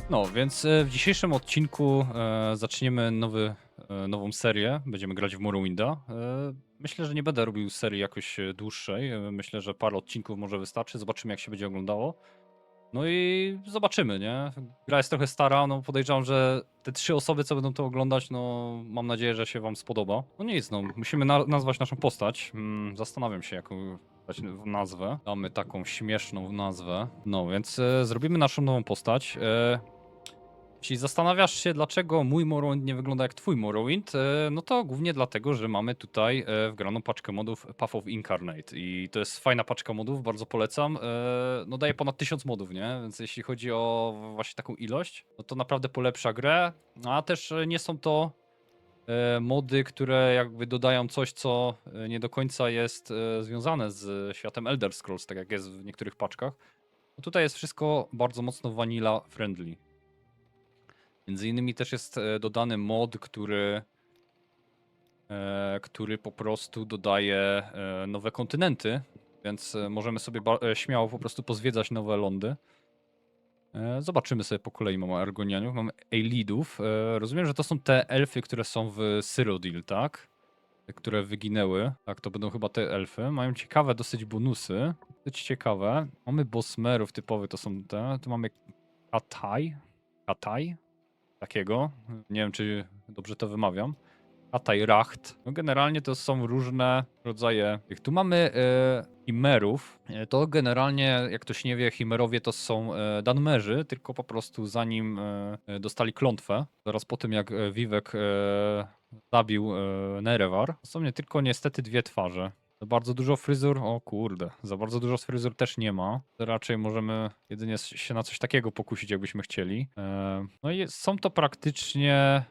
No, więc w dzisiejszym odcinku zaczniemy nową serię. Będziemy grać w Morrowinda. Myślę, że nie będę robił serii jakoś dłuższej. Myślę, że parę odcinków może wystarczy. Zobaczymy, jak się będzie oglądało. No i zobaczymy, nie? Gra jest trochę stara, no podejrzewam, że te 3 osoby, co będą to oglądać, no mam nadzieję, że się wam spodoba. No nic, no musimy nazwać naszą postać. Zastanawiam się, jaką dać nazwę. Damy taką śmieszną nazwę. No więc zrobimy naszą nową postać. Jeśli zastanawiasz się, dlaczego mój Morrowind nie wygląda jak twój Morrowind, no to głównie dlatego, że mamy tutaj wgraną paczkę modów Path of Incarnate i to jest fajna paczka modów, bardzo polecam. No daje ponad 1000 modów, nie? Więc jeśli chodzi o właśnie taką ilość, no to naprawdę polepsza grę, a też nie są to mody, które jakby dodają coś, co nie do końca jest związane z światem Elder Scrolls, tak jak jest w niektórych paczkach. No tutaj jest wszystko bardzo mocno vanilla friendly. Między innymi też jest dodany mod, który po prostu dodaje nowe kontynenty, więc możemy sobie śmiało po prostu pozwiedzać nowe lądy. Zobaczymy sobie po kolei, mamy Argonianów, mamy Eilidów. Rozumiem, że to są te elfy, które są w Cyrodiil, tak? Te, które wyginęły. Tak, to będą chyba te elfy. Mają ciekawe dosyć bonusy. Dosyć ciekawe. Mamy Bosmerów typowych, to są te. Tu mamy Kataj? Takiego. Nie wiem, czy dobrze to wymawiam. Racht. No generalnie to są różne rodzaje. Jak tu mamy chimerów, to generalnie, jak ktoś nie wie, chimerowie to są Dunmerzy, tylko po prostu zanim dostali klątwę, zaraz po tym jak Vivek zabił Nerewar, są nie tylko niestety 2 twarze. Za bardzo dużo fryzur, o kurde, za bardzo dużo fryzur też nie ma. Raczej możemy jedynie się na coś takiego pokusić, jakbyśmy chcieli. No i są to praktycznie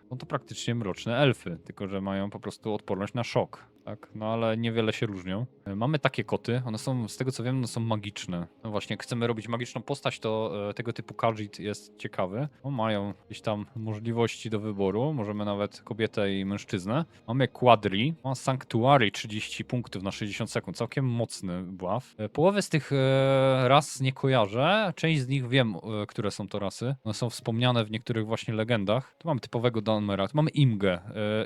mroczne elfy, tylko że mają po prostu odporność na szok. Tak, no ale niewiele się różnią. Mamy takie koty, one są, z tego co wiem, one są magiczne. No właśnie, jak chcemy robić magiczną postać, to tego typu Khajiit jest ciekawy. No, mają jakieś tam możliwości do wyboru, możemy nawet kobietę i mężczyznę. Mamy Quadri, ma Sanctuary 30 punktów na 60 sekund, całkiem mocny buff. Połowę z tych ras nie kojarzę, część z nich wiem, które są to rasy. One są wspomniane w niektórych właśnie legendach. Tu mamy typowego Dunmera, tu mamy Imgę.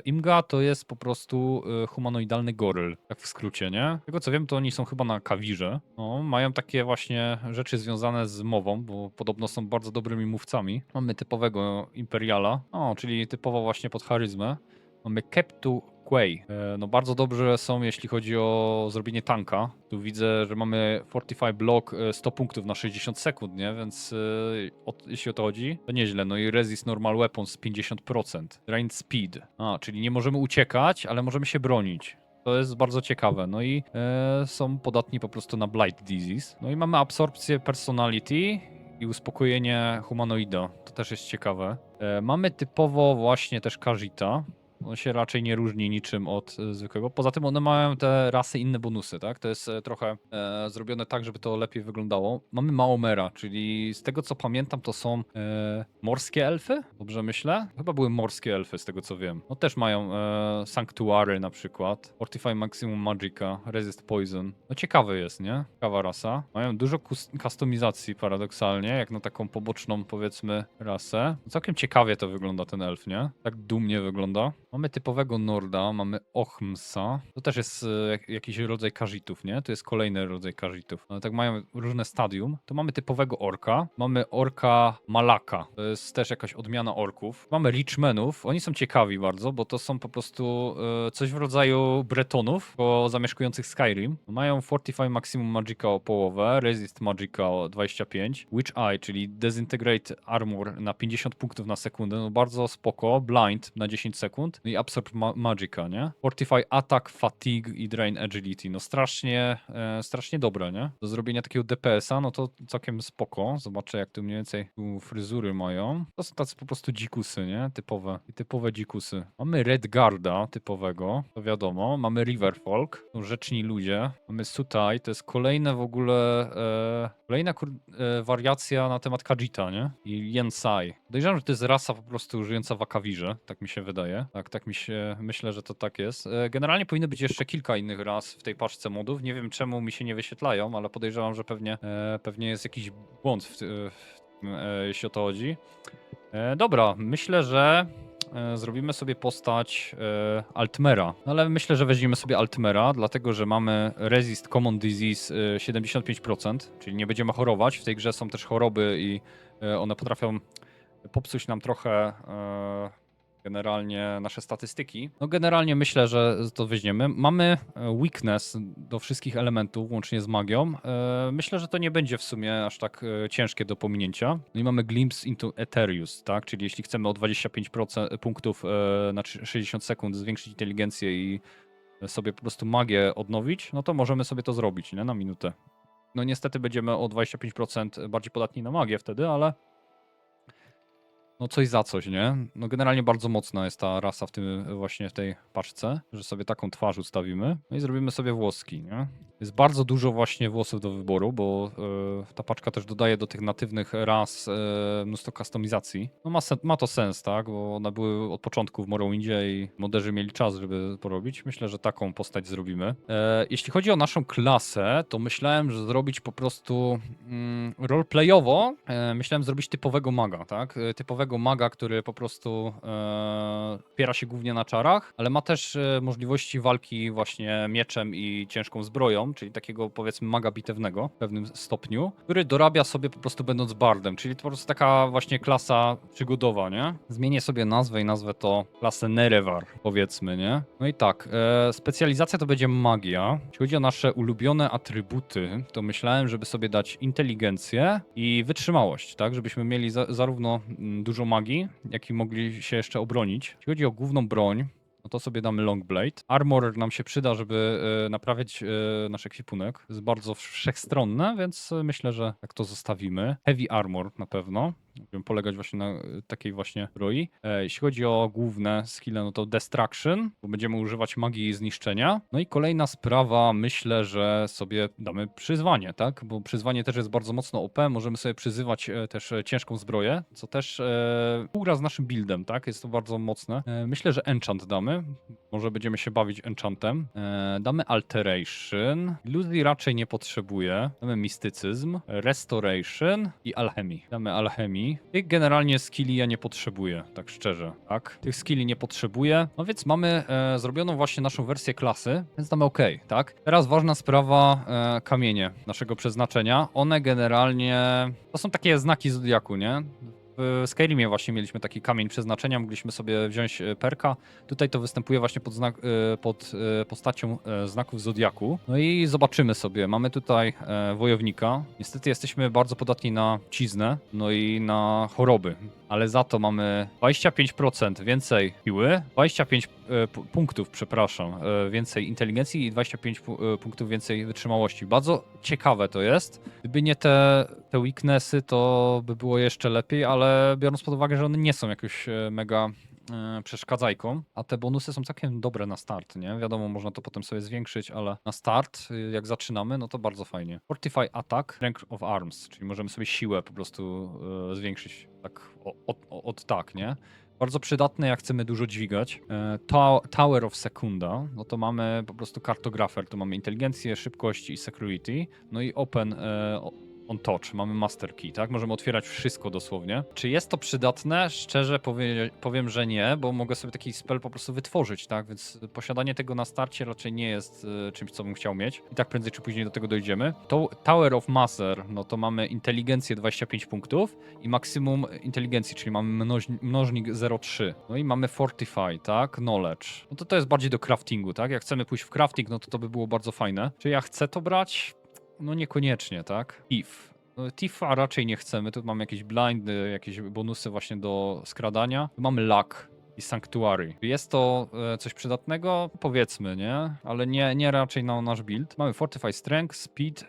Imga to jest po prostu humanoidalny goryl, tak w skrócie, nie? Tego co wiem, to oni są chyba na Kawirze. No, mają takie właśnie rzeczy związane z mową, bo podobno są bardzo dobrymi mówcami. Mamy typowego Imperiala, czyli typowo właśnie pod charyzmę. Mamy Keptu Quay. No bardzo dobrze są, jeśli chodzi o zrobienie tanka. Tu widzę, że mamy Fortify Block 100 punktów na 60 sekund, nie? Więc jeśli o to chodzi, to nieźle. No i Resist Normal Weapons 50%. Drain Speed. Czyli nie możemy uciekać, ale możemy się bronić. To jest bardzo ciekawe. No i są podatni po prostu na Blight Disease. No i mamy absorpcję Personality i uspokojenie humanoida. To też jest ciekawe. Mamy typowo właśnie też Khajiita. On się raczej nie różni niczym od zwykłego. Poza tym one mają te rasy inne bonusy, tak? To jest trochę zrobione tak, żeby to lepiej wyglądało. Mamy Maomera, czyli z tego co pamiętam, to są morskie elfy? Dobrze myślę? Chyba były morskie elfy, z tego co wiem. No też mają Sanctuary na przykład, Fortify Maximum Magica, Resist Poison. No ciekawy jest, nie? Ciekawa rasa. Mają dużo kustomizacji paradoksalnie, jak na taką poboczną powiedzmy rasę. No całkiem ciekawie to wygląda ten elf, nie? Tak dumnie wygląda. Mamy typowego Norda, mamy Ochmsa. To też jest jakiś rodzaj Khajiitów, nie? To jest kolejny rodzaj Khajiitów. Ale tak mają różne stadium. To mamy typowego orka. Mamy orka Malaka. To jest też jakaś odmiana orków. Mamy Richmenów. Oni są ciekawi bardzo, bo to są po prostu coś w rodzaju Bretonów, zamieszkujących Skyrim. Mają Fortify Maximum Magica o połowę, Resist Magica o 25, Witch Eye, czyli Disintegrate Armor na 50 punktów na sekundę. No bardzo spoko. Blind na 10 sekund. No i Absorb Magica, nie? Fortify Attack, Fatigue i Drain Agility. No strasznie dobre, nie? Do zrobienia takiego DPS-a, no to całkiem spoko. Zobaczę, jak tu mniej więcej tu fryzury mają. To są tacy po prostu dzikusy, nie? Typowe dzikusy. Mamy Redguarda typowego, to wiadomo. Mamy Riverfolk, to rzeczni ludzie. Mamy Sutai, to jest kolejne w ogóle kolejna wariacja na temat Khajiita, nie? I Yensai. Podejrzewam, że to jest rasa po prostu żyjąca w Akawirze, tak mi się wydaje. Myślę, że to tak jest. Generalnie powinno być jeszcze kilka innych ras w tej paczce modów. Nie wiem czemu mi się nie wyświetlają, ale podejrzewam, że pewnie jest jakiś błąd w jeśli o to chodzi. Dobra, myślę, że zrobimy sobie postać Altmera, ale myślę, że weźmiemy sobie Altmera, dlatego że mamy Resist Common Disease 75%, czyli nie będziemy chorować. W tej grze są też choroby i one potrafią popsuć nam trochę generalnie nasze statystyki. No generalnie myślę, że to weźmiemy. Mamy weakness do wszystkich elementów, łącznie z magią. Myślę, że to nie będzie w sumie aż tak ciężkie do pominięcia. No i mamy Glimpse into Ethereus, tak? Czyli jeśli chcemy o 25% punktów na 60 sekund zwiększyć inteligencję i sobie po prostu magię odnowić, no to możemy sobie to zrobić, nie? Na minutę. No niestety będziemy o 25% bardziej podatni na magię wtedy, ale no coś za coś, nie? No generalnie bardzo mocna jest ta rasa w tym właśnie w tej paczce, że sobie taką twarz ustawimy. No i zrobimy sobie włoski, nie? Jest bardzo dużo właśnie włosów do wyboru, bo ta paczka też dodaje do tych natywnych ras mnóstwo kustomizacji. No ma to sens, tak? Bo one były od początku w Morrowindzie i moderzy mieli czas, żeby porobić. Myślę, że taką postać zrobimy. Jeśli chodzi o naszą klasę, to myślałem, że zrobić po prostu roleplayowo, myślałem zrobić typowego maga, tak? Typowego maga, który po prostu opiera się głównie na czarach, ale ma też możliwości walki właśnie mieczem i ciężką zbroją, czyli takiego powiedzmy maga bitewnego w pewnym stopniu, który dorabia sobie po prostu będąc bardem, czyli to po prostu taka właśnie klasa przygodowa, nie? Zmienię sobie nazwę i nazwę to klasę Nerevar, powiedzmy, nie? No i tak, specjalizacja to będzie magia. Jeśli chodzi o nasze ulubione atrybuty, to myślałem, żeby sobie dać inteligencję i wytrzymałość, tak? Żebyśmy mieli zarówno dużo magii, jak i mogli się jeszcze obronić. Jeśli chodzi o główną broń, no to sobie damy Long Blade. Armor nam się przyda, żeby naprawiać nasz ekwipunek. Jest bardzo wszechstronne, więc myślę, że tak to zostawimy. Heavy Armor na pewno. Będziemy polegać właśnie na takiej właśnie zbroi. Jeśli chodzi o główne skille, no to Destruction, bo będziemy używać magii zniszczenia. No i kolejna sprawa, myślę, że sobie damy przyzwanie, tak? Bo przyzwanie też jest bardzo mocno OP, możemy sobie przyzywać też ciężką zbroję, co też półgra z naszym buildem, tak? Jest to bardzo mocne. Myślę, że Enchant damy. Może będziemy się bawić Enchantem. Damy Alteration. Iluzji raczej nie potrzebuję. Damy Mistycyzm, Restoration i Alchemii. Damy Alchemii. Tych generalnie skilli ja nie potrzebuję, tak szczerze, tak? Tych skilli nie potrzebuję, no więc mamy zrobioną właśnie naszą wersję klasy, więc damy OK, tak? Teraz ważna sprawa, kamienie naszego przeznaczenia. One generalnie, to są takie znaki zodiaku, nie? W Skyrimie właśnie mieliśmy taki kamień przeznaczenia, mogliśmy sobie wziąć perka. Tutaj to występuje właśnie pod postacią znaków zodiaku. No i zobaczymy sobie. Mamy tutaj wojownika. Niestety jesteśmy bardzo podatni na ciznę, no i na choroby. Ale za to mamy 25% więcej siły, 25 punktów, przepraszam, więcej inteligencji i 25 punktów więcej wytrzymałości. Bardzo ciekawe to jest. Gdyby nie te weaknessy, to by było jeszcze lepiej, ale biorąc pod uwagę, że one nie są jakoś mega przeszkadzajką, a te bonusy są całkiem dobre na start, nie? Wiadomo, można to potem sobie zwiększyć, ale na start, jak zaczynamy, no to bardzo fajnie. Fortify Attack, Strength of Arms, czyli możemy sobie siłę po prostu zwiększyć tak od tak, nie? Bardzo przydatne, jak chcemy dużo dźwigać. Tower of Secunda, no to mamy po prostu kartografer, tu mamy inteligencję, szybkość i security, no i open on touch, mamy master key, tak? Możemy otwierać wszystko dosłownie. Czy jest to przydatne? Szczerze powiem, że nie, bo mogę sobie taki spell po prostu wytworzyć, tak? Więc posiadanie tego na starcie raczej nie jest czymś, co bym chciał mieć. I tak prędzej czy później do tego dojdziemy. Tower of Master, no to mamy inteligencję 25 punktów i maksimum inteligencji, czyli mamy mnożnik 0,3. No i mamy Fortify, tak? Knowledge. No to jest bardziej do craftingu, tak? Jak chcemy pójść w crafting, no to by było bardzo fajne. Czy ja chcę to brać? No niekoniecznie, tak? Thief. No, Thiefa raczej nie chcemy. Tu mamy jakieś blindy, jakieś bonusy właśnie do skradania. Tu mamy luck i sanctuary. Jest to coś przydatnego? Powiedzmy, nie? Ale nie raczej na nasz build. Mamy fortify strength, speed,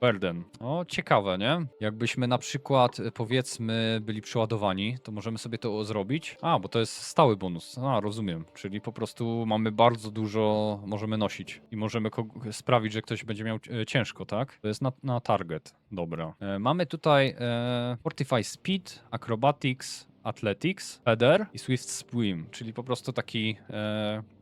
burden. O, ciekawe, nie? Jakbyśmy na przykład, powiedzmy, byli przeładowani, to możemy sobie to zrobić. A, bo to jest stały bonus. A, rozumiem. Czyli po prostu mamy bardzo dużo, możemy nosić i możemy sprawić, że ktoś będzie miał ciężko, tak? To jest na target. Dobra. Mamy tutaj Fortify Speed, Acrobatics, Athletics, Feather i Swift Swim, czyli po prostu taki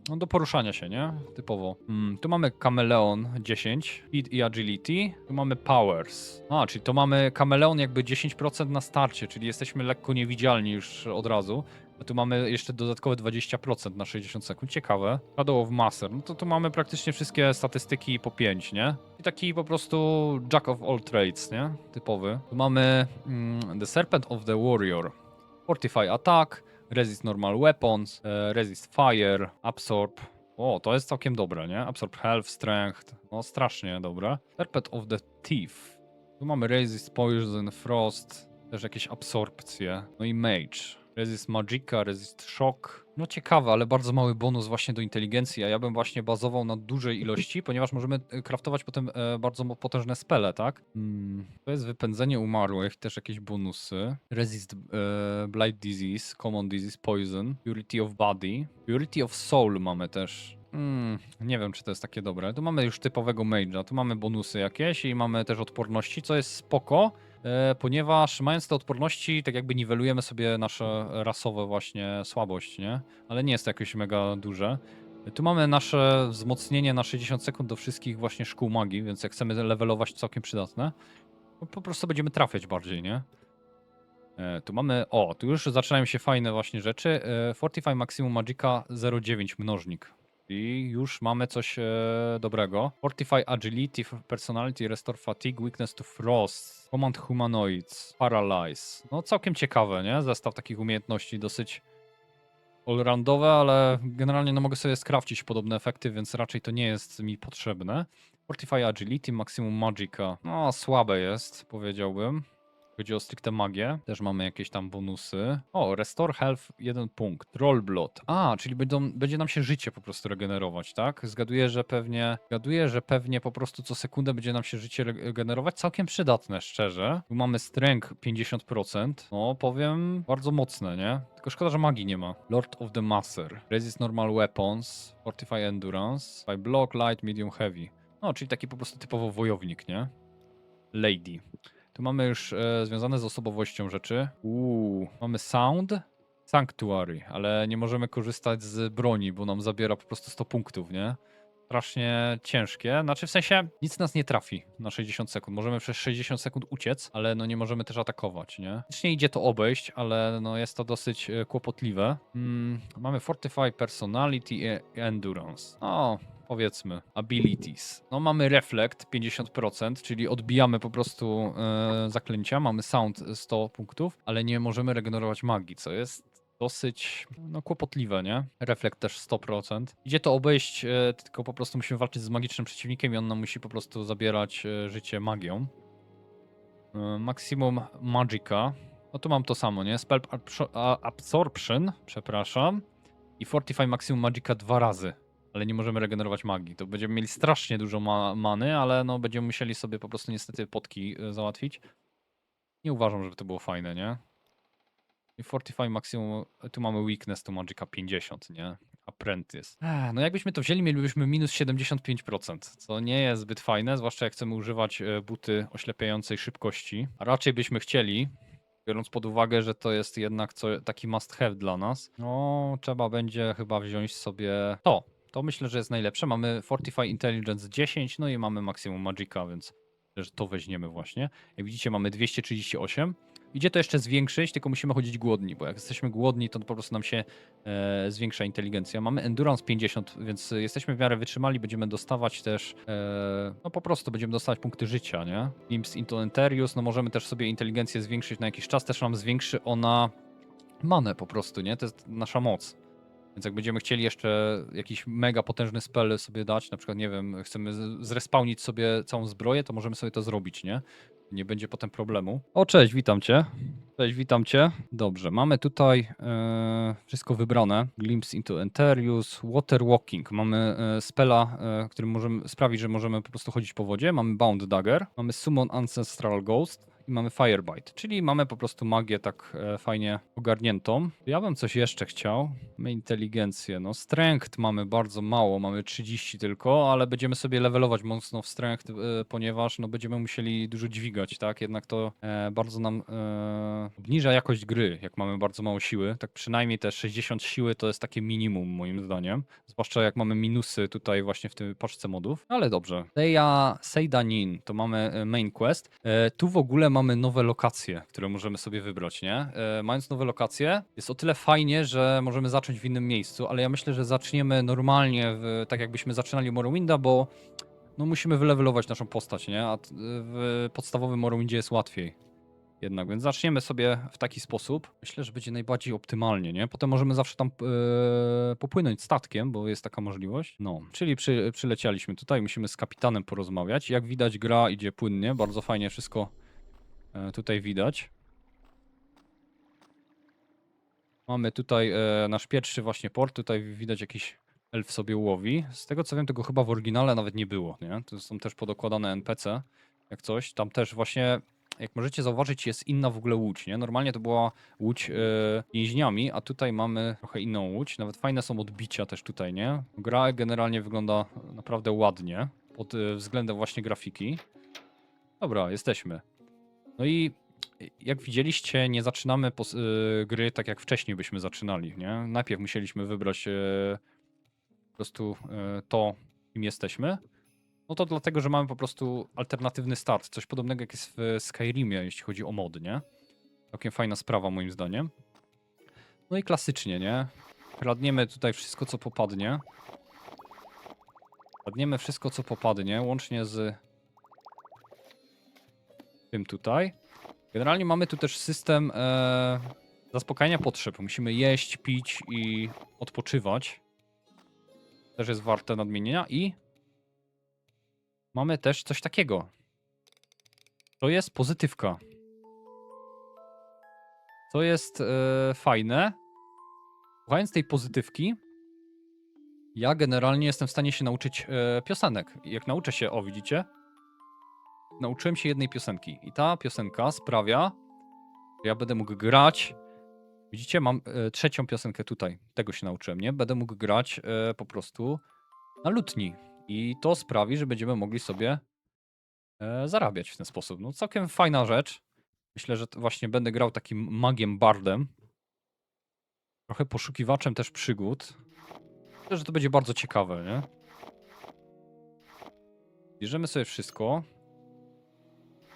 No do poruszania się, nie? Typowo. Tu mamy Kameleon 10, Speed i Agility. Tu mamy Powers. A, czyli to mamy Kameleon jakby 10% na starcie, czyli jesteśmy lekko niewidzialni już od razu. A tu mamy jeszcze dodatkowe 20% na 60 sekund. Ciekawe. Shadow of Master. No to tu mamy praktycznie wszystkie statystyki po 5, nie? I taki po prostu Jack of all trades, nie? Typowy. Tu mamy The Serpent of the Warrior. Fortify Attack, Resist Normal Weapons, Resist Fire, Absorb. O, to jest całkiem dobre, nie? Absorb Health, Strength. No, strasznie dobre. Serpent of the Thief. Tu mamy Resist Poison, Frost, też jakieś absorpcje. No i Mage. Resist Magica, Resist Shock. No ciekawe, ale bardzo mały bonus właśnie do inteligencji, a ja bym właśnie bazował na dużej ilości, ponieważ możemy craftować potem bardzo potężne spele, tak? To jest wypędzenie umarłych, też jakieś bonusy. Resist Blight Disease, Common Disease, Poison, Purity of Body, Purity of Soul mamy też. Nie wiem, czy to jest takie dobre. Tu mamy już typowego mage'a, tu mamy bonusy jakieś i mamy też odporności, co jest spoko, ponieważ mając te odporności, tak jakby niwelujemy sobie nasze rasowe właśnie słabość, nie? Ale nie jest to jakieś mega duże. Tu mamy nasze wzmocnienie na 60 sekund do wszystkich właśnie szkół magii, więc jak chcemy levelować, całkiem przydatne. Po prostu będziemy trafiać bardziej, nie? Tu mamy, tu już zaczynają się fajne właśnie rzeczy. Fortify Maximum Magica 0,9 mnożnik. I już mamy coś dobrego. Fortify Agility, Personality, Restore Fatigue, Weakness to Frost, Command Humanoids, Paralyze. No całkiem ciekawe, nie? Zestaw takich umiejętności, dosyć allroundowe, ale generalnie no mogę sobie skrafcić podobne efekty, więc raczej to nie jest mi potrzebne. Fortify Agility, Maximum Magica. No słabe jest, powiedziałbym. Chodzi o stricte magię. Też mamy jakieś tam bonusy. O, Restore Health 1 punkt. Roll Blood. A, czyli będzie nam się życie po prostu regenerować, tak? Zgaduję, że pewnie po prostu co sekundę będzie nam się życie regenerować. Całkiem przydatne, szczerze. Tu mamy Strength 50%. No, powiem, bardzo mocne, nie? Tylko szkoda, że magii nie ma. Lord of the Master. Resist Normal Weapons. Fortify Endurance. By Block, Light, Medium, Heavy. No, czyli taki po prostu typowo wojownik, nie? Lady. Tu mamy już związane z osobowością rzeczy. Mamy Sound, Sanctuary, ale nie możemy korzystać z broni, bo nam zabiera po prostu 100 punktów, nie? Strasznie ciężkie. Znaczy w sensie nic nas nie trafi na 60 sekund. Możemy przez 60 sekund uciec, ale no nie możemy też atakować, nie? Faktycznie idzie to obejść, ale no jest to dosyć kłopotliwe. Mamy Fortify Personality i Endurance. O, powiedzmy, abilities. No mamy reflect 50%, czyli odbijamy po prostu zaklęcia, mamy sound 100 punktów, ale nie możemy regenerować magii, co jest dosyć no, kłopotliwe, nie? Reflekt też 100%. Idzie to obejść, tylko po prostu musimy walczyć z magicznym przeciwnikiem i on nam musi po prostu zabierać życie magią. Maximum Magica. No tu mam to samo, nie? Spell Absorption, przepraszam. I Fortify Maximum Magica 2 razy. Ale nie możemy regenerować magii. To będziemy mieli strasznie dużo many, ale no będziemy musieli sobie po prostu niestety potki załatwić. Nie uważam, żeby to było fajne, nie? I Fortify Maximum, tu mamy Weakness to Magica 50, nie? Apprentice. No jakbyśmy to wzięli, mielibyśmy minus 75%, co nie jest zbyt fajne, zwłaszcza jak chcemy używać buty oślepiającej szybkości. A raczej byśmy chcieli, biorąc pod uwagę, że to jest jednak taki must have dla nas. No, trzeba będzie chyba wziąć sobie to. To myślę, że jest najlepsze. Mamy Fortify Intelligence 10, no i mamy Maximum Magica, więc że to weźmiemy właśnie. Jak widzicie, mamy 238. Idzie to jeszcze zwiększyć, tylko musimy chodzić głodni, bo jak jesteśmy głodni, to po prostu nam się zwiększa inteligencja. Mamy Endurance 50, więc jesteśmy w miarę wytrzymali, będziemy dostawać też, no po prostu będziemy dostawać punkty życia, nie? Glimpse into Enterius, no możemy też sobie inteligencję zwiększyć na jakiś czas, też nam zwiększy ona manę po prostu, nie? To jest nasza moc. Więc jak będziemy chcieli jeszcze jakiś mega potężny spell sobie dać, na przykład, nie wiem, chcemy zrespawnić sobie całą zbroję, to możemy sobie to zrobić, nie? Nie będzie potem problemu. O, cześć, witam cię. Cześć, witam cię. Dobrze, mamy tutaj wszystko wybrane. Glimpse into Enterius, Water Walking. Mamy spella, którym możemy sprawić, że możemy po prostu chodzić po wodzie. Mamy Bound Dagger, mamy Summon Ancestral Ghost i mamy Firebite, czyli mamy po prostu magię tak fajnie ogarniętą. Ja bym coś jeszcze chciał. Mamy inteligencję, no strength mamy bardzo mało, mamy 30 tylko, ale będziemy sobie levelować mocno w strength, ponieważ no będziemy musieli dużo dźwigać, tak? Jednak to bardzo nam obniża jakość gry, jak mamy bardzo mało siły. Tak przynajmniej te 60 siły to jest takie minimum moim zdaniem. Zwłaszcza jak mamy minusy tutaj właśnie w tej paczce modów. Ale dobrze. Seidanin to mamy main quest. Tu w ogóle mamy nowe lokacje, które możemy sobie wybrać, nie? Mając nowe lokacje, jest o tyle fajnie, że możemy zacząć w innym miejscu, ale ja myślę, że zaczniemy normalnie, tak jakbyśmy zaczynali Morrowinda, bo no musimy wylevelować naszą postać, nie? A w podstawowym Morrowindzie jest łatwiej. Jednak, więc zaczniemy sobie w taki sposób. Myślę, że będzie najbardziej optymalnie, nie? Potem możemy zawsze tam popłynąć statkiem, bo jest taka możliwość. No, czyli przylecieliśmy tutaj, musimy z kapitanem porozmawiać. Jak widać, gra idzie płynnie, bardzo fajnie wszystko tutaj widać. Mamy tutaj nasz pierwszy właśnie port, tutaj widać jakiś elf sobie łowi. Z tego co wiem, tego chyba w oryginale nawet nie było, nie? To są też podokładane NPC, jak coś. Tam też właśnie, jak możecie zauważyć, jest inna w ogóle łódź, nie? Normalnie to była łódź więźniami, a tutaj mamy trochę inną łódź. Nawet fajne są odbicia też tutaj, nie? Gra generalnie wygląda naprawdę ładnie pod względem właśnie grafiki. Dobra, jesteśmy. No i jak widzieliście, nie zaczynamy gry tak jak wcześniej byśmy zaczynali, nie? Najpierw musieliśmy wybrać po prostu to, kim jesteśmy. No to dlatego, że mamy po prostu alternatywny start, coś podobnego jak jest w Skyrimie, jeśli chodzi o mody, nie? Całkiem fajna sprawa moim zdaniem. No i klasycznie, nie? Kradniemy tutaj wszystko, co popadnie. Kradniemy wszystko, co popadnie, łącznie z tym tutaj. Generalnie mamy tu też system zaspokajania potrzeb. Musimy jeść, pić i odpoczywać. Też jest warte nadmienienia. I mamy też coś takiego. To jest pozytywka. Co jest fajne. Słuchając tej pozytywki, ja generalnie jestem w stanie się nauczyć piosenek. Jak nauczę się, o widzicie? Nauczyłem się jednej piosenki. I ta piosenka sprawia, że ja będę mógł grać. Widzicie, mam trzecią piosenkę tutaj. Tego się nauczyłem, nie? Będę mógł grać po prostu na lutni. I to sprawi, że będziemy mogli sobie zarabiać w ten sposób. No całkiem fajna rzecz. Myślę, że właśnie będę grał takim magiem bardem. Trochę poszukiwaczem też przygód. Myślę, że to będzie bardzo ciekawe, nie? Bierzemy sobie wszystko.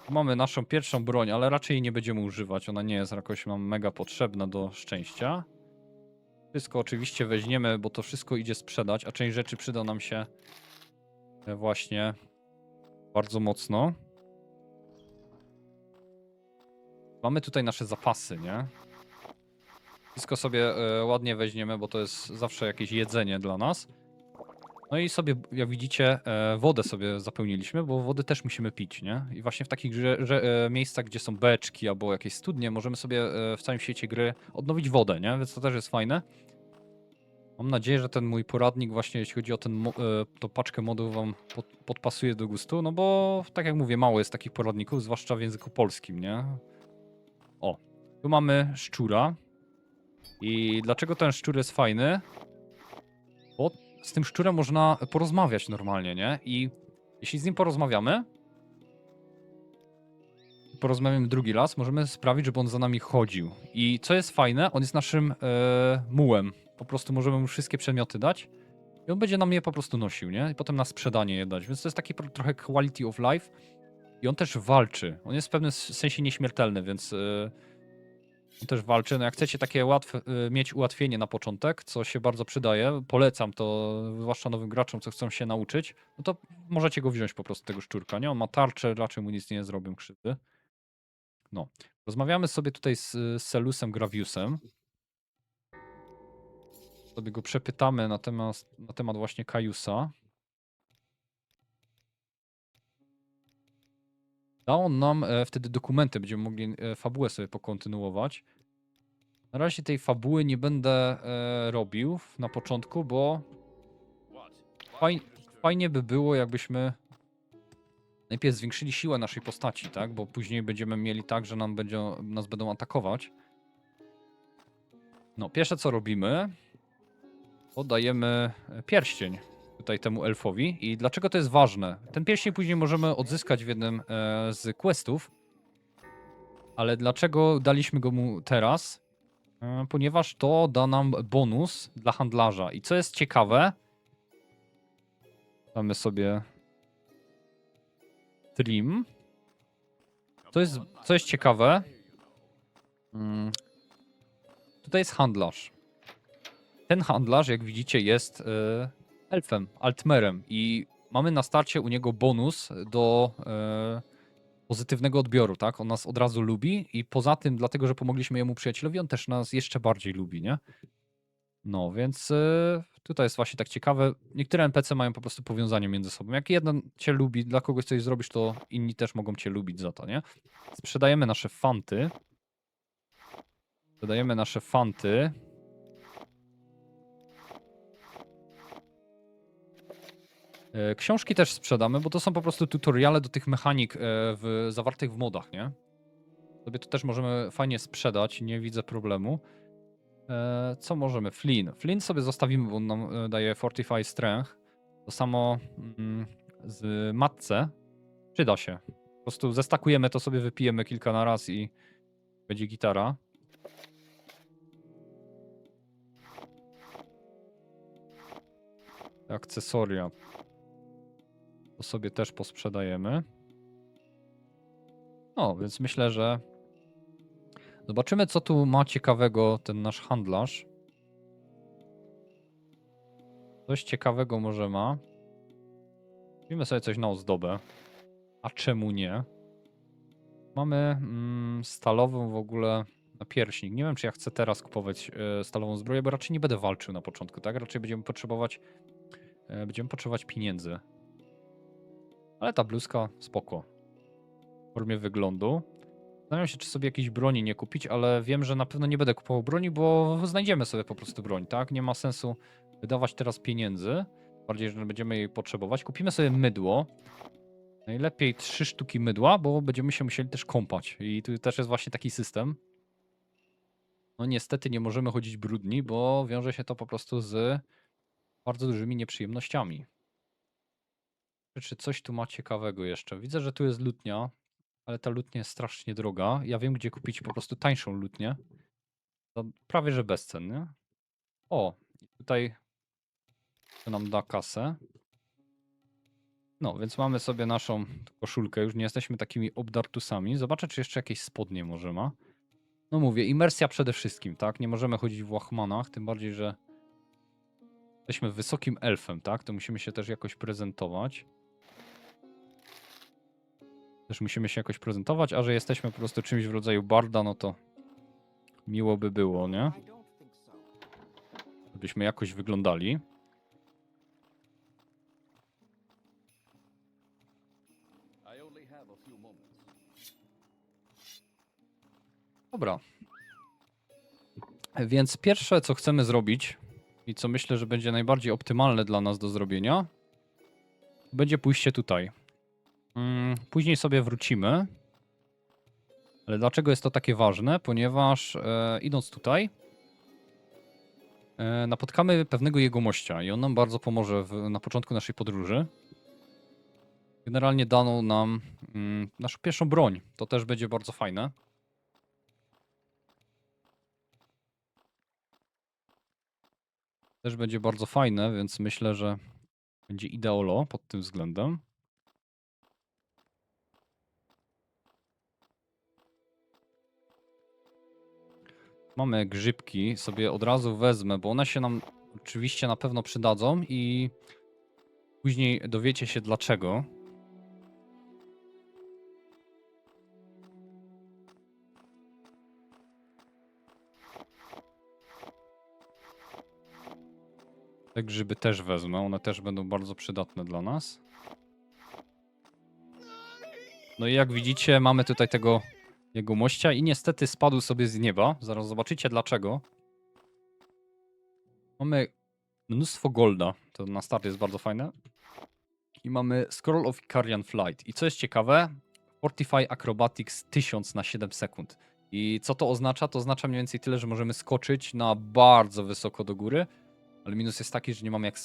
Tu mamy naszą pierwszą broń, ale raczej jej nie będziemy używać. Ona nie jest jakoś nam mega potrzebna do szczęścia. Wszystko oczywiście weźmiemy, bo to wszystko idzie sprzedać, a część rzeczy przyda nam się właśnie bardzo mocno. Mamy tutaj nasze zapasy, nie? Wszystko sobie ładnie weźmiemy, bo to jest zawsze jakieś jedzenie dla nas. No i sobie, jak widzicie, wodę sobie zapełniliśmy, bo wody też musimy pić, nie? I właśnie w takich miejscach, gdzie są beczki albo jakieś studnie, możemy sobie w całym świecie gry odnowić wodę, nie? Więc to też jest fajne. Mam nadzieję, że ten mój poradnik właśnie, jeśli chodzi o tą paczkę modów, wam podpasuje do gustu, no bo tak jak mówię, mało jest takich poradników, zwłaszcza w języku polskim, nie? O, tu mamy szczura. I dlaczego ten szczur jest fajny? Bo z tym szczurem można porozmawiać normalnie, nie? I jeśli z nim porozmawiamy drugi raz, możemy sprawić, żeby on za nami chodził. I co jest fajne, on jest naszym mułem. Po prostu możemy mu wszystkie przedmioty dać i on będzie nam je po prostu nosił, nie? I potem na sprzedanie je dać. Więc to jest taki trochę quality of life. I on też walczy. On jest w pewnym sensie nieśmiertelny, więc on też walczy. No jak chcecie takie mieć ułatwienie na początek, co się bardzo przydaje, polecam to, zwłaszcza nowym graczom, co chcą się nauczyć, no to możecie go wziąć po prostu, tego szczurka, nie? On ma tarczę, raczej mu nic nie zrobią krzywdy. No. Rozmawiamy sobie tutaj z Selusem Graviusem. Sobie go przepytamy na temat właśnie Kajusa. Dał on nam wtedy dokumenty, będziemy mogli fabułę sobie pokontynuować. Na razie tej fabuły nie będę robił na początku, bo fajnie by było, jakbyśmy najpierw zwiększyli siłę naszej postaci, tak? Bo później będziemy mieli tak, że nas będą atakować. No, pierwsze co robimy, to dajemy pierścień tutaj temu elfowi. I dlaczego to jest ważne? Ten pierścień później możemy odzyskać w jednym z questów. Ale dlaczego daliśmy go mu teraz? Ponieważ to da nam bonus dla handlarza. I co jest ciekawe, damy sobie trim. Co jest ciekawe, tutaj jest handlarz. Ten handlarz, jak widzicie, jest elfem, altmerem i mamy na starcie u niego bonus do pozytywnego odbioru, tak? On nas od razu lubi i poza tym, dlatego, że pomogliśmy jemu przyjacielowi, on też nas jeszcze bardziej lubi, nie? No, więc tutaj jest właśnie tak ciekawe. Niektóre NPC mają po prostu powiązanie między sobą. Jak jeden cię lubi, dla kogoś coś zrobisz, to inni też mogą cię lubić za to, nie? Sprzedajemy nasze fanty. Dodajemy nasze fanty. Książki też sprzedamy, bo to są po prostu tutoriale do tych mechanik zawartych w modach, nie? Sobie to też możemy fajnie sprzedać, nie widzę problemu. Co możemy? Flint sobie zostawimy, bo on nam daje Fortify Strength. To samo z matce. Przyda się. Po prostu zestakujemy to sobie, wypijemy kilka na raz i będzie gitara. Akcesoria. To sobie też posprzedajemy. No, więc myślę, że zobaczymy, co tu ma ciekawego ten nasz handlarz. Coś ciekawego może ma. Kupimy sobie coś na ozdobę. A czemu nie? Mamy stalową w ogóle na pierśnik. Nie wiem, czy ja chcę teraz kupować stalową zbroję, bo raczej nie będę walczył na początku, tak? Raczej będziemy potrzebować pieniędzy. Ale ta bluzka spoko. W formie wyglądu. Zastanawiam się, czy sobie jakiejś broni nie kupić, ale wiem, że na pewno nie będę kupował broni, bo znajdziemy sobie po prostu broń, tak? Nie ma sensu wydawać teraz pieniędzy. Bardziej, że będziemy jej potrzebować. Kupimy sobie mydło. Najlepiej 3 sztuki mydła, bo będziemy się musieli też kąpać. I tu też jest właśnie taki system. No niestety nie możemy chodzić brudni, bo wiąże się to po prostu z bardzo dużymi nieprzyjemnościami. Czy coś tu ma ciekawego jeszcze? Widzę, że tu jest lutnia, ale ta lutnia jest strasznie droga. Ja wiem, gdzie kupić po prostu tańszą lutnię. To prawie, że bezcen, nie? O, tutaj to nam da kasę. No, więc mamy sobie naszą koszulkę. Już nie jesteśmy takimi obdartusami. Zobaczę, czy jeszcze jakieś spodnie może ma. No mówię, imersja przede wszystkim, tak? Nie możemy chodzić w łachmanach, tym bardziej, że jesteśmy wysokim elfem, tak? To musimy się też jakoś prezentować. A że jesteśmy po prostu czymś w rodzaju barda, no to miło by było, nie? Żebyśmy jakoś wyglądali. Dobra. Więc pierwsze, co chcemy zrobić i co myślę, że będzie najbardziej optymalne dla nas do zrobienia, będzie pójście tutaj. Później sobie wrócimy. Ale dlaczego jest to takie ważne? Ponieważ idąc tutaj napotkamy pewnego jegomościa i on nam bardzo pomoże na początku naszej podróży. Generalnie dano nam naszą pierwszą broń. To też będzie bardzo fajne. Też będzie bardzo fajne, więc myślę, że będzie ideolo pod tym względem. Mamy grzybki, sobie od razu wezmę, bo one się nam oczywiście na pewno przydadzą i później dowiecie się dlaczego. Te grzyby też wezmę, one też będą bardzo przydatne dla nas. No i jak widzicie, mamy tutaj tego jegomościa i niestety spadł sobie z nieba. Zaraz zobaczycie dlaczego. Mamy mnóstwo golda, to na start jest bardzo fajne. I I mamy Scroll of Icarian Flight. I co jest ciekawe, Fortify Acrobatics 1000 na 7 sekund. I co to oznacza? To oznacza mniej więcej tyle, że możemy skoczyć na bardzo wysoko do góry, ale minus jest taki, że nie mamy jak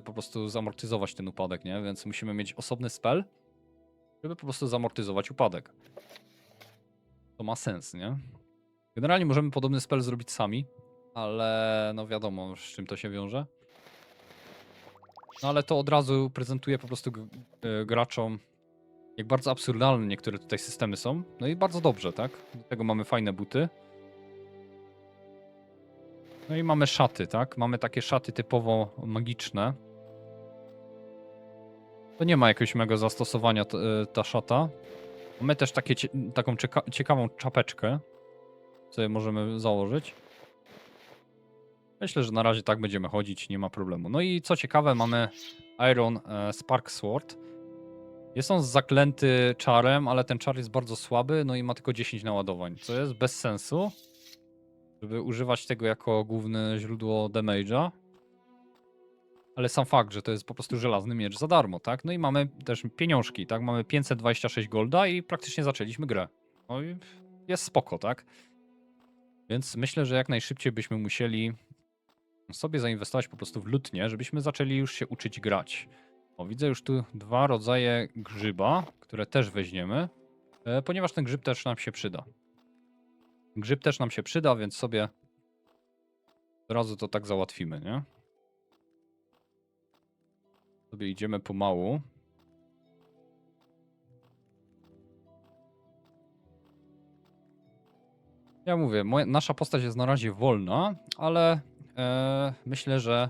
po prostu zamortyzować ten upadek, nie? Więc musimy mieć osobny spell, żeby po prostu zamortyzować upadek. To ma sens, nie? Generalnie możemy podobny spell zrobić sami, ale no wiadomo, z czym to się wiąże. No ale to od razu prezentuje po prostu graczom, jak bardzo absurdalne niektóre tutaj systemy są. No i bardzo dobrze, tak? Do tego mamy fajne buty. No i mamy szaty, tak? Mamy takie szaty typowo magiczne. To nie ma jakiegoś mega zastosowania ta szata. Mamy też taką ciekawą czapeczkę, sobie możemy założyć. Myślę, że na razie tak będziemy chodzić, nie ma problemu. No i co ciekawe, mamy Iron Spark Sword. Jest on zaklęty czarem, ale ten czar jest bardzo słaby, no i ma tylko 10 naładowań, co jest bez sensu, żeby używać tego jako główne źródło damage'a. Ale sam fakt, że to jest po prostu żelazny miecz za darmo, tak? No i mamy też pieniążki, tak? Mamy 526 golda i praktycznie zaczęliśmy grę. No i jest spoko, tak? Więc myślę, że jak najszybciej byśmy musieli sobie zainwestować po prostu w lutnię, żebyśmy zaczęli już się uczyć grać. O, widzę już tu 2 rodzaje grzyba, które też weźmiemy, ponieważ ten grzyb też nam się przyda. Grzyb też nam się przyda, więc sobie od razu to tak załatwimy, nie? Sobie idziemy pomału. Ja mówię, nasza postać jest na razie wolna, ale myślę, że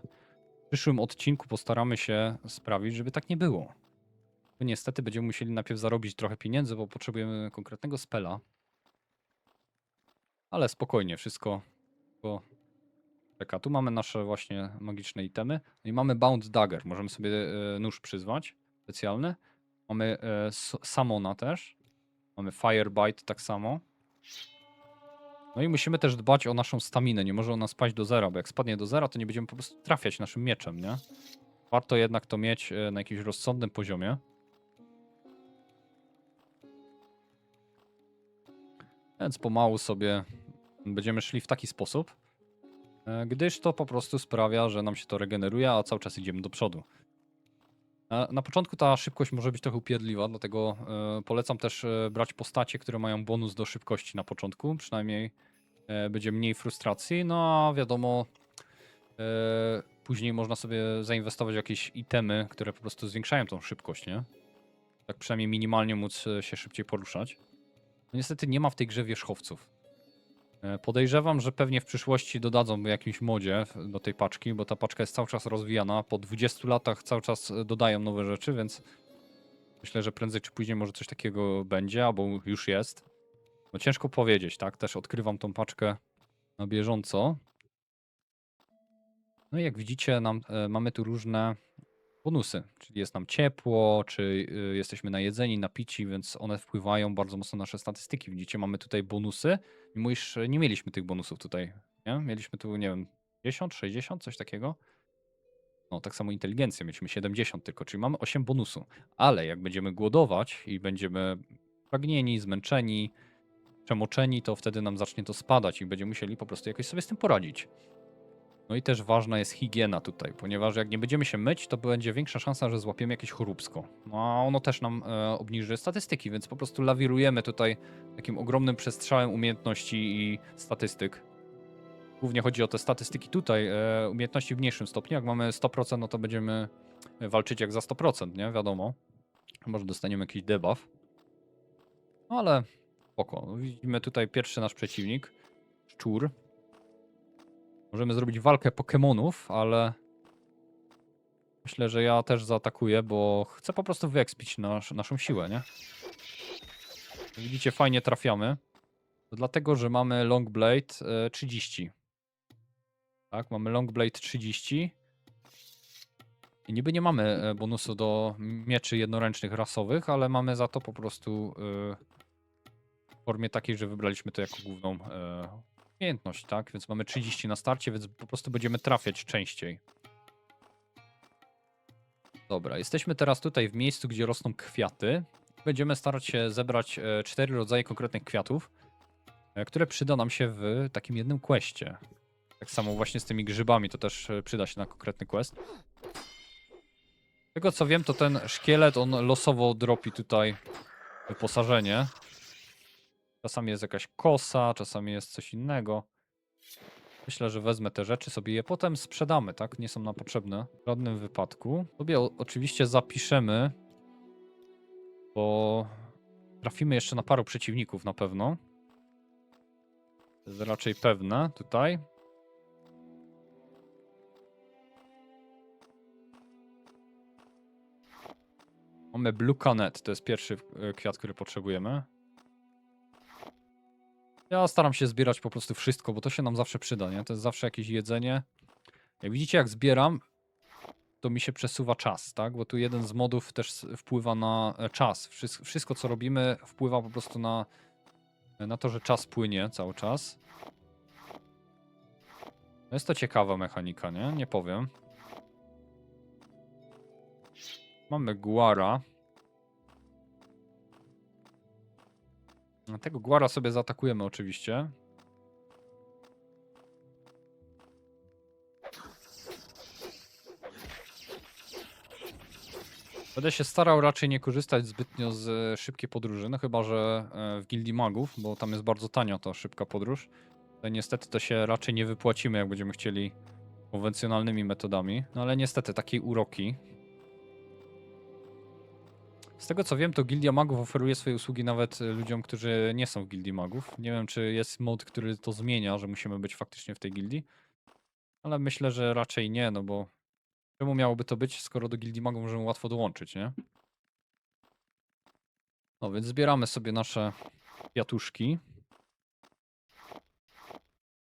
w przyszłym odcinku postaramy się sprawić, żeby tak nie było. Bo niestety będziemy musieli najpierw zarobić trochę pieniędzy, bo potrzebujemy konkretnego spela. Ale spokojnie, wszystko czeka. Tu mamy nasze właśnie magiczne itemy. No i mamy Bound Dagger. Możemy sobie nóż przyzwać specjalny. Mamy Summona też. Mamy Firebite tak samo. No i musimy też dbać o naszą staminę. Nie może ona spaść do zera, bo jak spadnie do zera, to nie będziemy po prostu trafiać naszym mieczem, nie? Warto jednak to mieć na jakimś rozsądnym poziomie. Więc pomału sobie będziemy szli w taki sposób, gdyż to po prostu sprawia, że nam się to regeneruje, a cały czas idziemy do przodu. Na początku ta szybkość może być trochę upierdliwa, dlatego polecam też brać postacie, które mają bonus do szybkości na początku, przynajmniej będzie mniej frustracji, no a wiadomo, później można sobie zainwestować w jakieś itemy, które po prostu zwiększają tą szybkość, nie? Tak przynajmniej minimalnie móc się szybciej poruszać. No niestety nie ma w tej grze wierzchowców. Podejrzewam, że pewnie w przyszłości dodadzą w jakimś modzie do tej paczki, bo ta paczka jest cały czas rozwijana. Po 20 latach cały czas dodają nowe rzeczy, więc myślę, że prędzej czy później może coś takiego będzie, albo już jest. No ciężko powiedzieć, tak? Też odkrywam tą paczkę na bieżąco. No i jak widzicie, mamy tu różne bonusy, czyli jest nam ciepło, czy jesteśmy najedzeni, napici, więc one wpływają bardzo mocno na nasze statystyki. Widzicie, mamy tutaj bonusy, mimo iż nie mieliśmy tych bonusów tutaj, nie? Mieliśmy tu, nie wiem, 50, 60, coś takiego. No, tak samo inteligencję, mieliśmy 70 tylko, czyli mamy 8 bonusu. Ale jak będziemy głodować i będziemy pragnieni, zmęczeni, przemoczeni, to wtedy nam zacznie to spadać i będziemy musieli po prostu jakoś sobie z tym poradzić. No i też ważna jest higiena tutaj, ponieważ jak nie będziemy się myć, to będzie większa szansa, że złapiemy jakieś choróbsko. No a ono też nam obniży statystyki, więc po prostu lawirujemy tutaj takim ogromnym przestrzałem umiejętności i statystyk. Głównie chodzi o te statystyki tutaj, umiejętności w mniejszym stopniu. Jak mamy 100%, no to będziemy walczyć jak za 100%, nie? Wiadomo. Może dostaniemy jakiś debuff. No ale spoko. Widzimy tutaj pierwszy nasz przeciwnik. Szczur. Możemy zrobić walkę Pokemonów, ale myślę, że ja też zaatakuję, bo chcę po prostu wyekspić naszą siłę, nie? Widzicie, fajnie trafiamy. To dlatego, że mamy Long Blade 30. Tak, mamy Long Blade 30. I niby nie mamy bonusu do mieczy jednoręcznych rasowych, ale mamy za to po prostu w formie takiej, że wybraliśmy to jako główną umiejętność, tak? Więc mamy 30 na starcie, więc po prostu będziemy trafiać częściej. Dobra, jesteśmy teraz tutaj w miejscu, gdzie rosną kwiaty. Będziemy starać się zebrać 4 rodzaje konkretnych kwiatów, które przyda nam się w takim jednym questie. Tak samo właśnie z tymi grzybami, to też przyda się na konkretny quest. Z tego co wiem, to ten szkielet, on losowo dropi tutaj wyposażenie. Czasami jest jakaś kosa, czasami jest coś innego. Myślę, że wezmę te rzeczy sobie je potem sprzedamy, tak? Nie są nam potrzebne w żadnym wypadku. Sobie oczywiście zapiszemy, bo trafimy jeszcze na paru przeciwników na pewno. To jest raczej pewne tutaj. Mamy Blue Canet, to jest pierwszy kwiat, który potrzebujemy. Ja staram się zbierać po prostu wszystko, bo to się nam zawsze przyda, nie? To jest zawsze jakieś jedzenie. Jak widzicie, jak zbieram, to mi się przesuwa czas, tak? Bo tu jeden z modów też wpływa na czas. Wszystko, co robimy, wpływa po prostu na to, że czas płynie cały czas. No jest to ciekawa mechanika, nie? Nie powiem. Mamy Guara. Tego Guara sobie zaatakujemy oczywiście. Będę się starał raczej nie korzystać zbytnio z szybkiej podróży, no chyba, że w Gildii Magów, bo tam jest bardzo tanio ta szybka podróż. To niestety to się raczej nie wypłacimy, jak będziemy chcieli konwencjonalnymi metodami. No ale niestety, takiej uroki. Z tego co wiem, to Gildia Magów oferuje swoje usługi nawet ludziom, którzy nie są w Gildii Magów. Nie wiem, czy jest mod, który to zmienia, że musimy być faktycznie w tej gildii. Ale myślę, że raczej nie, no bo czemu miałoby to być, skoro do Gildii Magów możemy łatwo dołączyć, nie? No więc zbieramy sobie nasze kwiatuszki.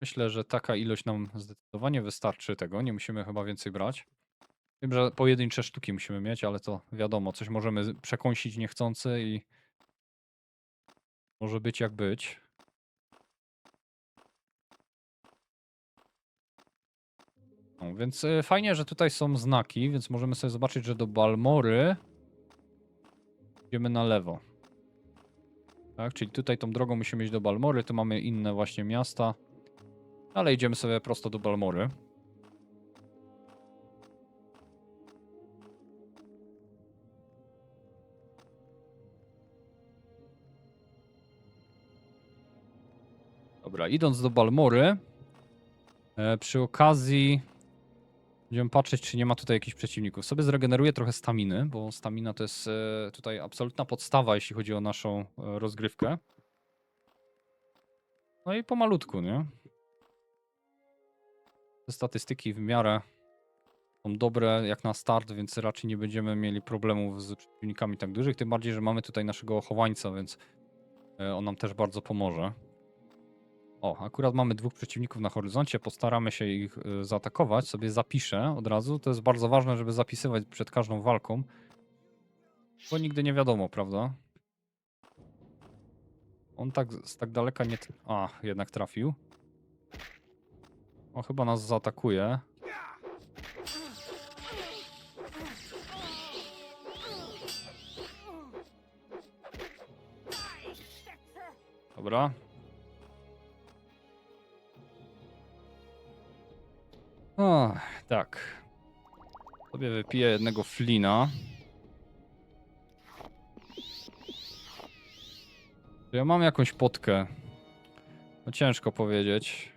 Myślę, że taka ilość nam zdecydowanie wystarczy tego. Nie musimy chyba więcej brać. Wiem, że pojedyncze sztuki musimy mieć, ale to wiadomo, coś możemy przekąsić niechcący i może być jak być. No, więc fajnie, że tutaj są znaki, więc możemy sobie zobaczyć, że do Balmory idziemy na lewo. Tak, czyli tutaj tą drogą musimy iść do Balmory, tu mamy inne właśnie miasta, ale idziemy sobie prosto do Balmory. Dobra, idąc do Balmory, przy okazji będziemy patrzeć, czy nie ma tutaj jakichś przeciwników. Sobie zregeneruję trochę staminy, bo stamina to jest tutaj absolutna podstawa, jeśli chodzi o naszą rozgrywkę. No i pomalutku, nie? Te statystyki w miarę są dobre jak na start, więc raczej nie będziemy mieli problemów z przeciwnikami tak dużych. Tym bardziej, że mamy tutaj naszego chowańca, więc on nam też bardzo pomoże. O, akurat mamy dwóch przeciwników na horyzoncie, postaramy się ich zaatakować. Sobie zapiszę od razu. To jest bardzo ważne, żeby zapisywać przed każdą walką, bo nigdy nie wiadomo, prawda? On tak z tak daleka nie... A, jednak trafił. O, chyba nas zaatakuje. Dobra. O, tak. Sobie wypiję jednego flina. Czy ja mam jakąś potkę? No ciężko powiedzieć.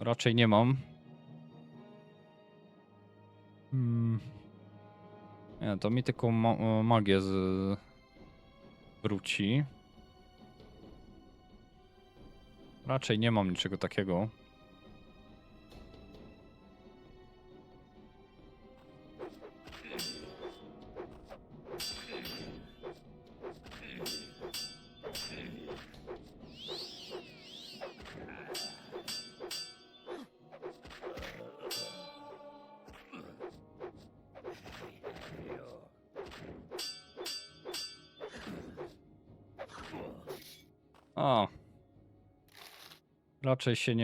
Raczej nie mam. Nie, to mi tylko magię wróci. Raczej nie mam niczego takiego. A. Raczej się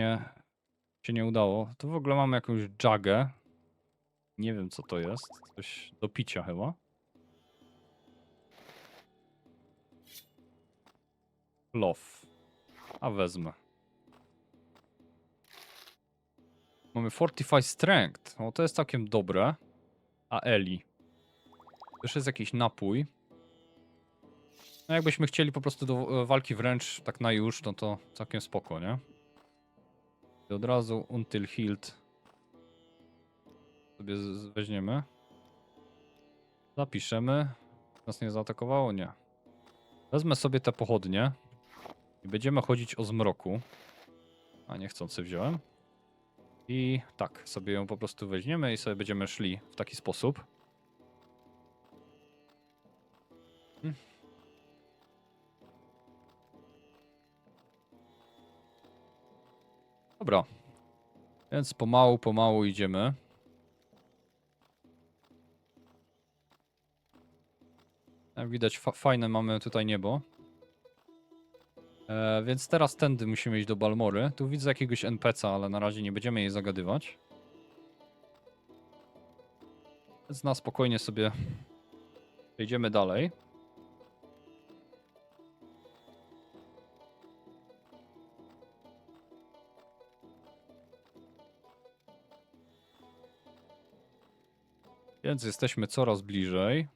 nie udało. Tu w ogóle mamy jakąś jagę. Nie wiem, co to jest. Coś do picia chyba. Love. A wezmę. Mamy Fortify Strength. O, to jest całkiem dobre. A Eli. To już jest jakiś napój. No jakbyśmy chcieli po prostu do walki wręcz tak na już, no to całkiem spoko, nie? I od razu Until Healed sobie weźmiemy. Zapiszemy. Nas nie zaatakowało? Nie. Wezmę sobie te pochodnie. I będziemy chodzić o zmroku. A niechcący wziąłem. I tak, sobie ją po prostu weźmiemy i sobie będziemy szli w taki sposób. Dobra. Więc pomału idziemy. Jak widać, fajne mamy tutaj niebo. Więc teraz tędy musimy iść do Balmory. Tu widzę jakiegoś NPC-a, ale na razie nie będziemy jej zagadywać. Więc na spokojnie sobie przejdziemy dalej. Więc jesteśmy coraz bliżej.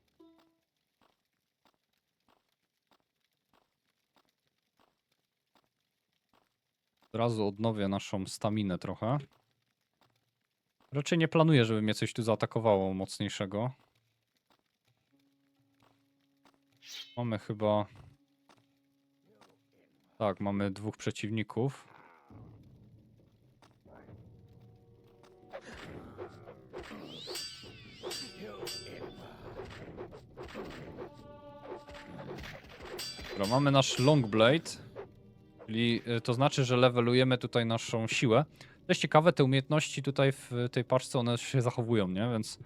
Od razu odnowię naszą staminę trochę. Raczej nie planuję, żeby mnie coś tu zaatakowało mocniejszego. Mamy chyba... Tak, mamy 2 przeciwników. Dobra, mamy nasz Longblade. Czyli to znaczy, że levelujemy tutaj naszą siłę. To jest ciekawe, te umiejętności tutaj w tej paczce, one się zachowują, nie? Więc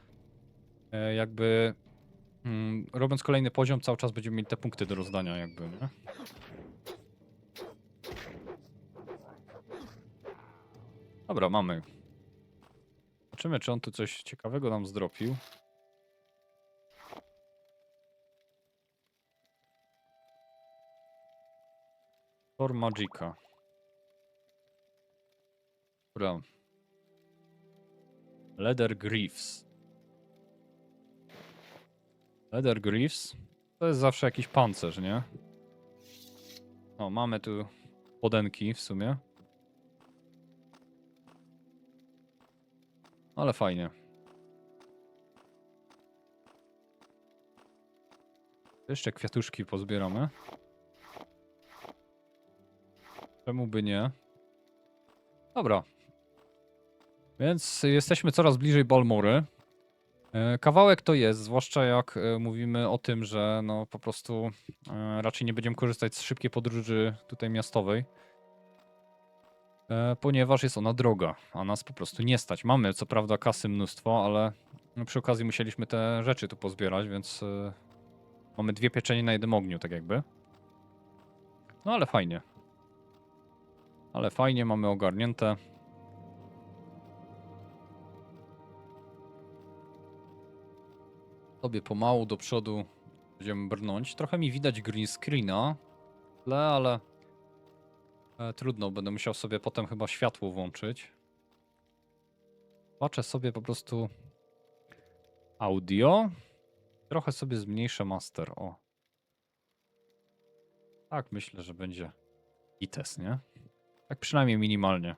jakby robiąc kolejny poziom, cały czas będziemy mieli te punkty do rozdania jakby, nie? Dobra, mamy. Zobaczymy, czy on tu coś ciekawego nam zdropił. Tor Magica. Dobra. Leather Greaves. Leather Greaves to jest zawsze jakiś pancerz, nie? O, mamy tu podenki w sumie. Ale fajnie. Jeszcze kwiatuszki pozbieramy. Czemu by nie? Dobra. Więc jesteśmy coraz bliżej Balmory. Kawałek to jest, zwłaszcza jak mówimy o tym, że no po prostu raczej nie będziemy korzystać z szybkiej podróży tutaj miastowej. Ponieważ jest ona droga, a nas po prostu nie stać. Mamy co prawda kasy mnóstwo, ale przy okazji musieliśmy te rzeczy tu pozbierać, więc mamy 2 pieczenie na jednym ogniu, tak jakby. No ale fajnie. Ale fajnie, mamy ogarnięte. Sobie pomału do przodu będziemy brnąć. Trochę mi widać green screena w tle, ale trudno, będę musiał sobie potem chyba światło włączyć. Zobaczę sobie po prostu audio. Trochę sobie zmniejszę master, o. Tak, myślę, że będzie ITES, nie? Tak przynajmniej minimalnie.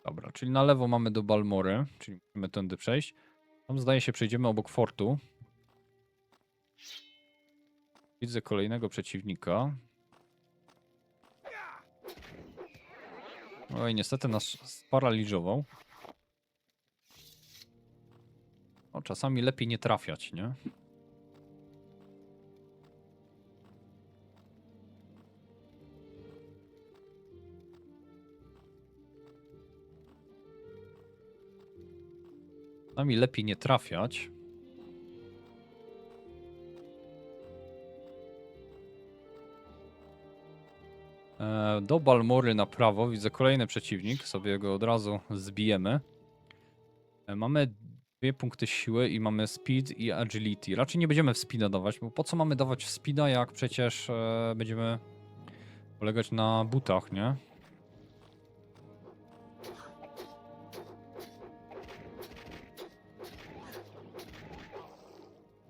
Dobra, czyli na lewo mamy do Balmory, czyli musimy tędy przejść. Tam zdaje się przejdziemy obok fortu. Widzę kolejnego przeciwnika. Oj, niestety nas sparaliżował. O, czasami lepiej nie trafiać, nie? Czasami lepiej nie trafiać. Do Balmory na prawo widzę kolejny przeciwnik, sobie go od razu zbijemy. Mamy 2 punkty siły i mamy speed i agility. Raczej nie będziemy w speeda dawać, bo po co mamy dawać w speeda, jak przecież będziemy polegać na butach, nie?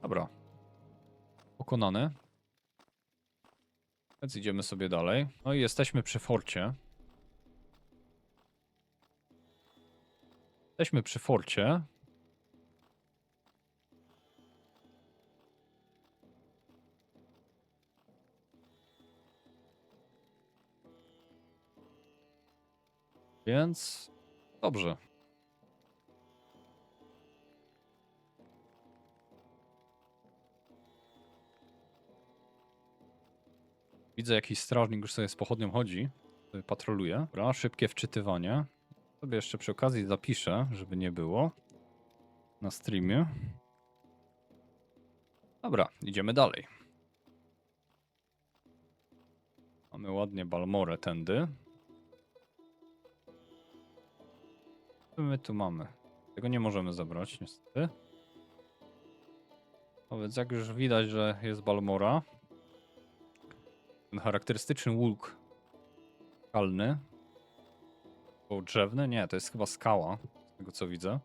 Dobra. Pokonany. Więc idziemy sobie dalej. No i jesteśmy przy forcie. Jesteśmy przy forcie. Więc dobrze. Widzę, jakiś strażnik już sobie z pochodnią chodzi. Sobie patroluje. Dobra, szybkie wczytywanie. Sobie jeszcze przy okazji zapiszę, żeby nie było na streamie. Dobra, idziemy dalej. Mamy ładnie Balmorę tędy. Co my tu mamy? Tego nie możemy zabrać, niestety. No więc jak już widać, że jest Balmora. Ten charakterystyczny łuk skalny. Bo drzewny? Nie, to jest chyba skała, z tego co widzę.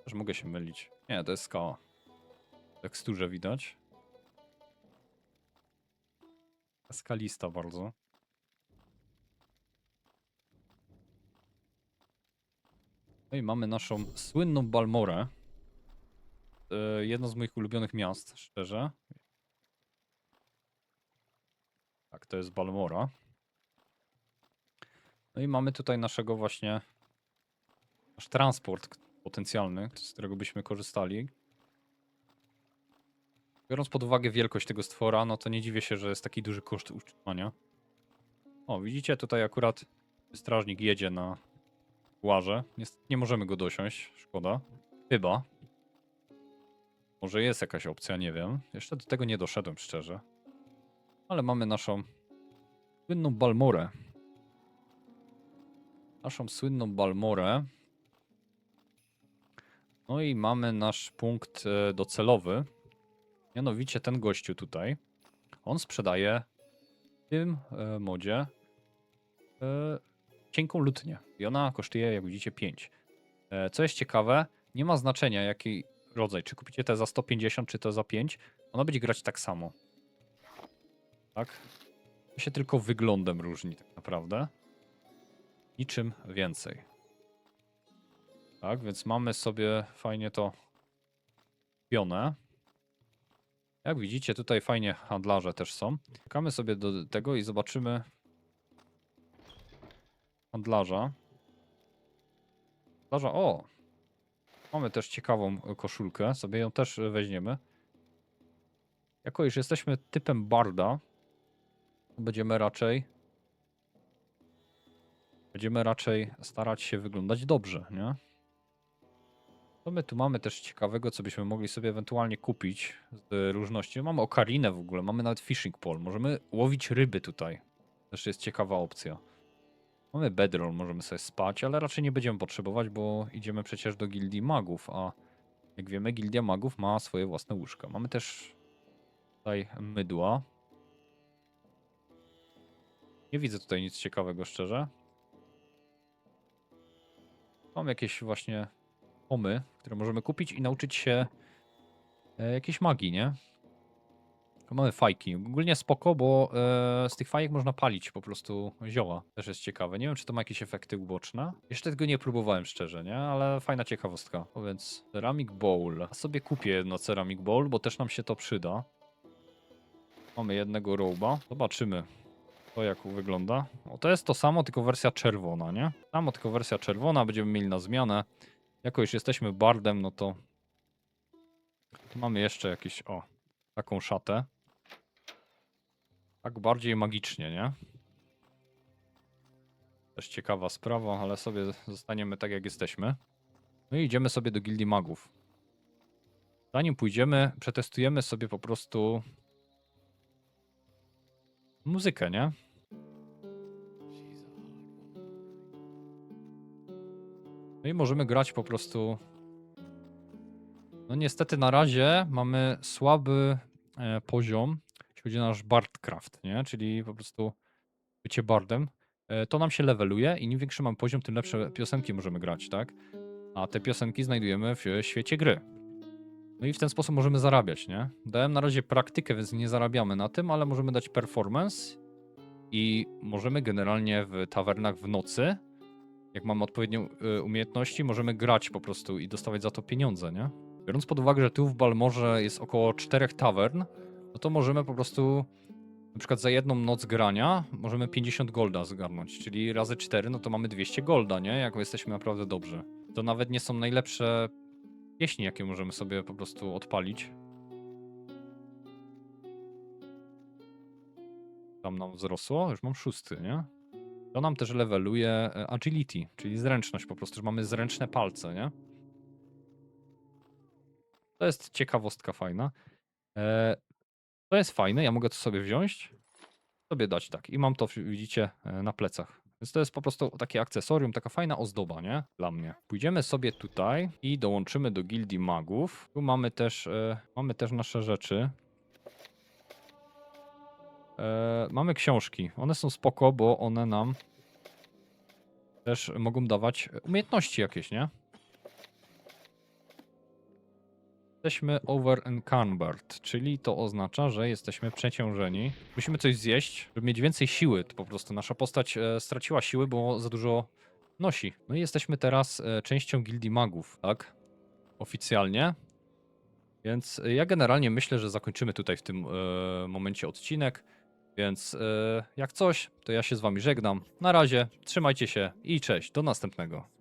Też mogę się mylić. Nie, to jest skała. W teksturze widać. Skalista bardzo. No i mamy naszą słynną Balmorę. Jedno z moich ulubionych miast, szczerze. Tak, to jest Balmora. No i mamy tutaj naszego właśnie nasz transport potencjalny, z którego byśmy korzystali. Biorąc pod uwagę wielkość tego stwora, no to nie dziwię się, że jest taki duży koszt utrzymania. O, widzicie, tutaj akurat strażnik jedzie na łaże. Niestety nie możemy go dosiąść, szkoda. Chyba. Może jest jakaś opcja, nie wiem. Jeszcze do tego nie doszedłem, szczerze. Ale mamy naszą słynną Balmorę. Naszą słynną Balmorę. No i mamy nasz punkt docelowy. Mianowicie ten gościu tutaj. On sprzedaje w tym modzie cienką lutnię. I ona kosztuje, jak widzicie, 5. Co jest ciekawe, nie ma znaczenia jaki rodzaj. Czy kupicie te za 150, czy to za 5. Ona będzie grać tak samo. Tak? To się tylko wyglądem różni tak naprawdę. Niczym więcej. Tak, więc mamy sobie fajnie to kupione. Jak widzicie, tutaj fajnie handlarze też są. Czekamy sobie do tego i zobaczymy handlarza. Handlarza, o! Mamy też ciekawą koszulkę, sobie ją też weźmiemy. Jako iż jesteśmy typem barda, będziemy raczej starać się wyglądać dobrze, nie? Co my tu mamy też ciekawego, co byśmy mogli sobie ewentualnie kupić z różności. Mamy okarinę w ogóle, mamy nawet fishing pole. Możemy łowić ryby tutaj. Też jest ciekawa opcja. Mamy bedroll, możemy sobie spać, ale raczej nie będziemy potrzebować, bo idziemy przecież do gildii magów, a jak wiemy, gildia magów ma swoje własne łóżka. Mamy też tutaj mydła. Nie widzę tutaj nic ciekawego, szczerze. Mam jakieś właśnie pomy, które możemy kupić i nauczyć się jakiejś magii, nie? Tylko mamy fajki. Ogólnie spoko, bo z tych fajek można palić po prostu zioła. Też jest ciekawe. Nie wiem, czy to ma jakieś efekty uboczne. Jeszcze tego nie próbowałem szczerze, nie? Ale fajna ciekawostka. O, więc Ceramic Bowl. A sobie kupię jedno Ceramic Bowl, bo też nam się to przyda. Mamy jednego roba. Zobaczymy to jak wygląda. O, to jest to samo, tylko wersja czerwona, nie? Samo, tylko wersja czerwona. Będziemy mieli na zmianę. Jako już jesteśmy bardem, no to tu mamy jeszcze jakieś, o, taką szatę. Tak bardziej magicznie, nie? Też ciekawa sprawa, ale sobie zostaniemy tak jak jesteśmy. No i idziemy sobie do Gildii Magów. Zanim pójdziemy, przetestujemy sobie po prostu muzykę, nie? No i możemy grać po prostu. No niestety na razie mamy słaby poziom, jeśli chodzi o nasz Bardcraft, nie? Czyli po prostu bycie bardem. To nam się leveluje i im większy mamy poziom, tym lepsze piosenki możemy grać, tak? A te piosenki znajdujemy w świecie gry. No i w ten sposób możemy zarabiać, nie? Dałem na razie praktykę, więc nie zarabiamy na tym, ale możemy dać performance i możemy generalnie w tawernach w nocy, jak mamy odpowiednie umiejętności, możemy grać po prostu i dostawać za to pieniądze, nie? Biorąc pod uwagę, że tu w Balmorze jest około 4 tawern, no to możemy po prostu na przykład za jedną noc grania możemy 50 golda zgarnąć, czyli razy 4, no to mamy 200 golda, nie? Jak jesteśmy naprawdę dobrzy. To nawet nie są najlepsze pieśni, jakie możemy sobie po prostu odpalić. Tam nam wzrosło, już mam 6, nie? To nam też leveluje agility, czyli zręczność po prostu, że mamy zręczne palce, nie? To jest ciekawostka fajna. To jest fajne, ja mogę to sobie wziąć, sobie dać tak i mam to, widzicie, na plecach. Więc to jest po prostu takie akcesorium, taka fajna ozdoba, nie? Dla mnie. Pójdziemy sobie tutaj i dołączymy do gildii magów. Tu mamy też nasze rzeczy. Mamy książki. One są spoko, bo one nam też mogą dawać umiejętności jakieś, nie? Jesteśmy over encumbered, czyli to oznacza, że jesteśmy przeciążeni. Musimy coś zjeść, żeby mieć więcej siły. To po prostu nasza postać straciła siły, bo za dużo nosi. No i jesteśmy teraz częścią gildii magów, tak? Oficjalnie. Więc ja generalnie myślę, że zakończymy tutaj w tym momencie odcinek. Więc jak coś, to ja się z wami żegnam. Na razie, trzymajcie się i cześć, do następnego.